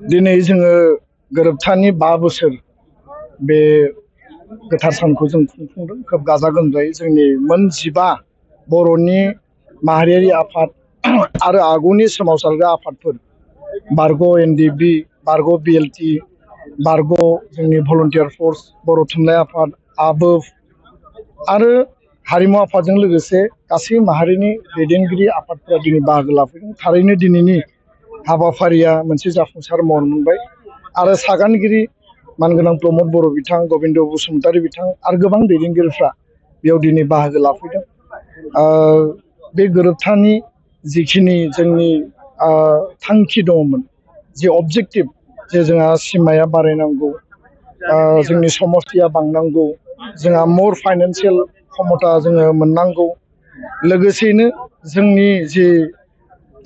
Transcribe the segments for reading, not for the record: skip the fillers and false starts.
दिनै जोङो गोरोबथानि 5 बोसोर बे गोथार सानखौ जों खुंफुंदों खोब गाजा गोमजायै जोंनि मोन 15 बर'नि माहारियारि आफाद आरो आगुनि सोमावसारग्रा आफादफोर बारग' एनडिबि, बारग' बिएलटि, बारग' जोंनि भलन्टियार फर्स, बर' थुनलाइ आफाद, आबोफ आरो हारिमु आफादजों लोगोसे गासै माहारिनि दैदेनगिरि आफादफोरा दिनै बाहागो लाफैदों। थारैनो दिनैनि हाबाफारिया मोनसे जाफुंसार महर मोनबाय आरो सागानगिरि मानगोनां प्रमद बर' बिथां, गबिन्द बसुमतारी बिथां आरो गोबां दैदेनगिरिफ्रा बेयाव दिनै बाहागो लाफैदों। बे गोरोबथानि जिखिनि जोंनि थांखि दङमोन, जे अबजेक्टिभ जे जोंहा सिमाया बारायनांगौ, जोंनि समस्थिया बांनांगौ, जोंहा मोर फाइनान्सियेल क्षमता जोङो मोननांगौ, लोगोसेयैनो जोंनि जे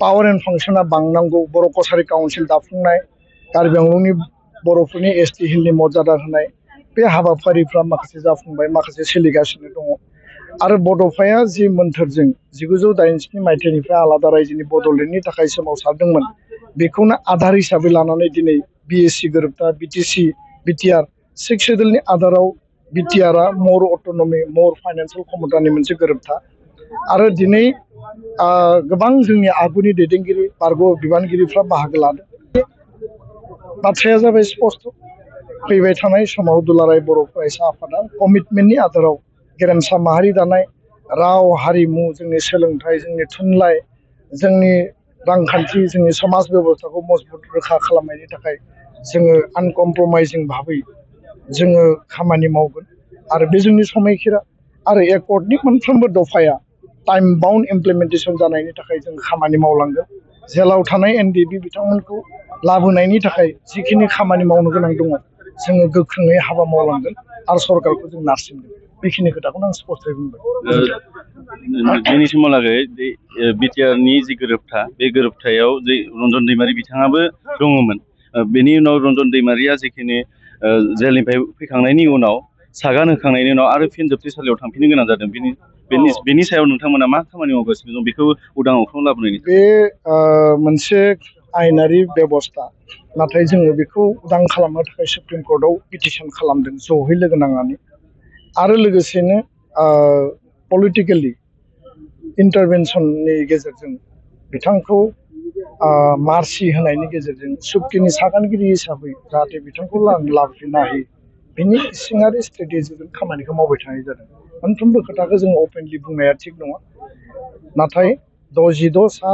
पावार एन्ड फांसना बांनांगौ, बर' कसारि काउन्सिल दाफुंनाय, कार्बि आंलंनि बर'फोरनि एसटि हिलनि मर्यादा होनाय, बे हाबाफारिफ्रा माखासे जाफुंबाय, माखासे सोलिगासिनो दङ। आरो बड'फाया जि मोन्थोरजों 1987 मायथाइनिफ्राय आलादा रायजोनि बड'लेण्डनि थाखाय सोमावसारदोंमोन, बेखौनो आधार हिसाबै लानानै दिनै बिएसि गोरोबथा, बिटिसि, बिटिआर 6 शेड्युलनि आधाराव बिटिआरआ मोर अट'नमि, मोर फाइनान्सियेल क्षमतानि मोनसे गोरोबथा। आरो दिनै गोबां जोंनि आगुनि दैदेनगिरि बारग' बिबानगिरिफ्रा बाहागो लादों। बाथ्राया जाबाय स्पष्ट, फैबाय थानाय समाव दुलाराय बर' फरायसा आफादा कमिटमेन्टनि आधाराव गेरेमसा माहारि दानाय, राव हारिमु, जोंनि सोलोंथाइ, जोंनि थुनलाइ, जोंनि रांखान्थि, जोंनि समाज बेबस्थाखौ मजबुत रोखा खालामनायनि थाखाय जोङो आनकम्प्रमाइजिं भाबै जोङो खामानि मावगोन। आरो बे जोंनि समायखिरा आरो एकर्डनि मोनफ्रोमबो दफाया टाइम बाउन्ड इमप्लिमेन्टेसन जानायनि थाखाय जों खामानि मावलांगोन। जेलाव थानाय एनडिबि बिथांमोनखौ लाबोनायनि थाखाय जिखिनि खामानि मावनो गोनां दङ, जोङो गोख्रोङै हाबा मावलांगोन आरो सरकारखौ जों नारसिनगोन। बेखिनि खोथाखौनो आं स्पष्टयै बुंबाय। दिनैसिमहालागै बिटिआरनि जि गोरोबथा, बे गोरोबथायाव जे रन्जन दैमारि बिथाङाबो दङमोन। बेनि उनाव रन्जन दैमारिया जिखिनि जेलनिफ्राय फैखांनायनि उनाव सागान होखांनायनि उनाव आरो फिन जोबथेसालियाव थांफिननो गोनां जादों। बेनि सायाव नोंथांमोना मा खामानि मावगासिनो दं बेखौ उदां अख्राङाव लाबोनायनि थाखाय? बे मोनसे आयेनारि बेबस्था, नाथाय जोङो बेखौ उदां खालामनो थाखाय सुप्रिम कर्टआव पिटिसन खालामदों जयै लोगो नांनानै। आरो लोगोसेनो पलिटिकेलि इन्टारभेनसननि गेजेरजों बिथांखौ मार्सि होनायनि गेजेरजों सुक्तिनि सागानगिरि हिसाबै जाहाथे बिथांखौ लाबोफिननो हायो, बिनि इसिङारि स्ट्रेटेजिजों खामानिखौ मावबाय थानाय जादों। मोनफ्रोमबो खोथाखौ जों अपेनलि बुंनाया थिग नङा, नाथाय 66 सा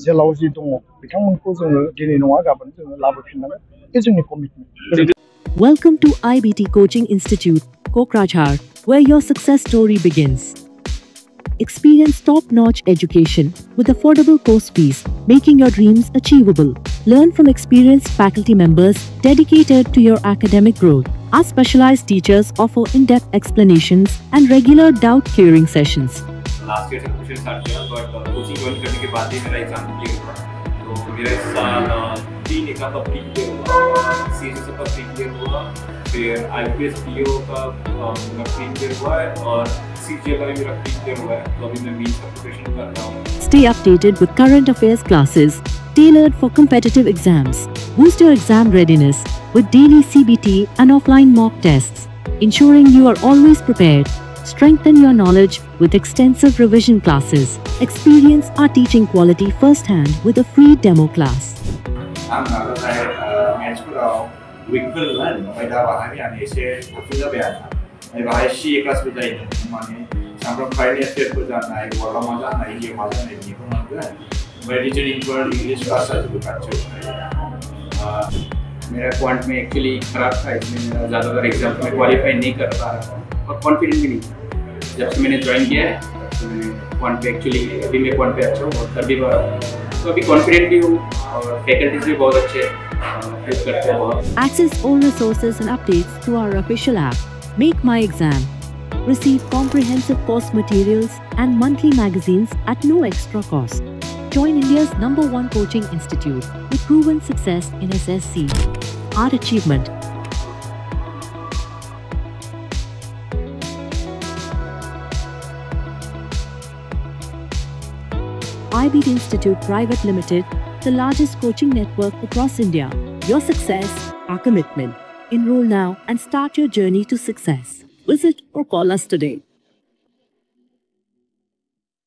जेलाव जि दङ बिथांमोनखौ जोङो दिनै नङा गाबोन जोङो लाबोफिननांगोन। बे जोंनि commitment. Welcome to IBT Coaching Institute, Kokrajhar, where your success story begins. Experience top-notch education with affordable course fees, making your dreams achievable. Learn from experienced faculty members dedicated to your academic growth. Our specialized teachers offer in-depth explanations and regular doubt-clearing sessions. Last year से question start किया, boat coaching join करने के बाद ही मेरा exam clear हुआ। तो मेरा इस साल 3 exam का pre clear हुआ, सीएससी का प्री क्लियर हुआ, फिर आईपीएस पीओ का मेरा प्री क्लियर हुआ है और सीजीए का भी मेरा प्री क्लियर हुआ है। तो अभी मैं मीन्स का प्रिपरेशन कर रहा हूँ। Stay updated with current affairs classes tailored for competitive exams. Boost your exam readiness with daily CBT and offline mock tests, ensuring you are always prepared. Strengthen your knowledge with extensive revision classes. Experience our teaching quality firsthand with a free demo class. saya mensuruh Wimbledon pada bahannya ada sudah biasa. Bahaya sih kelas berjalan, mana sampai final year berjalan, walau macam mana ini macam ini pun ada. Religion English class saja bukan. मेरा quant में actually खराब था, इसमें मेरा ज़्यादातर exam में qualify नहीं कर पा रहा था और कॉन्फिडेंट भी नहीं था। जब से मैंने ज्वाइन किया है तो मैं क्वांट पे एक्चुअली अभी मैं क्वांट पे अच्छा हूँ और कर भी पा रहा हूँ, तो अभी कॉन्फिडेंट भी हूँ और फैकल्टीज भी बहुत अच्छे हेल्प करते हैं बहुत। Access all resources and updates through our official app, Make My Exam. Receive comprehensive course materials and monthly magazines at no extra cost. Join India's #1 coaching institute with proven success in SSC. Our achievement. IBT Institute Private Limited, the largest coaching network across India. Your success, our commitment. Enroll now and start your journey to success. Visit or call us today.